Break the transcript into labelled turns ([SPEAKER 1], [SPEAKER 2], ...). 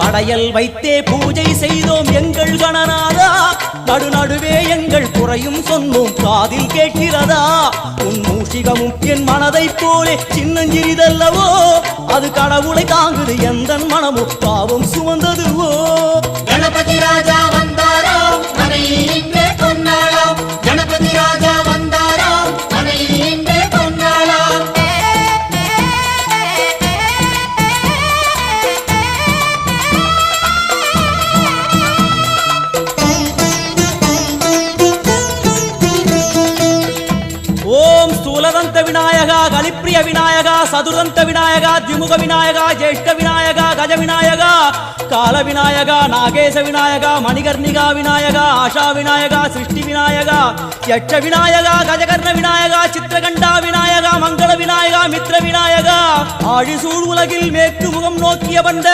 [SPEAKER 1] படையல் வைத்தே பூஜை செய்தோம் எங்கள் கணநாதா, நடுநடுவே எங்கள் குறையும் சொன்னோம் காதில் கேட்கிறதா? உன் மூஷிகமும் என் மனதைப் போலே சின்னஞ்சிறிதல்லவோ, அது கடவுளை தாங்குது எந்த மனமும் பாவம் சுமந்ததுவோ.
[SPEAKER 2] கணபதி ராஜா வந்தாரோ மனையில் இன்றே பொன்னாளாம், கணபதி ராஜா வந்தாரோ மனையில் இன்றே பொன்னாளாம்.
[SPEAKER 1] ஓம் ஸ்தூலதந்த விநாயகா, கலிப்பிரிய விநாயகா, சதுரந்த விநாயகா, திமுக விநாயகா, ஜேஷ்ட விநாயகா, கஜ விநாயகா, கால விநாயகா, நாகேச விநாயகா, மணிகர்ணிகா விநாயகா, ஆஷா விநாயகா, சிருஷ்டி விநாயகா, யட்ச விநாயகா, கஜகர்ண விநாயகா, சித்திரகண்டா விநாயகா, மங்கள விநாயகா, மித்ர விநாயகா, ஆழிசூழ் உலகில் மேற்கு முகம் நோக்கிய வந்த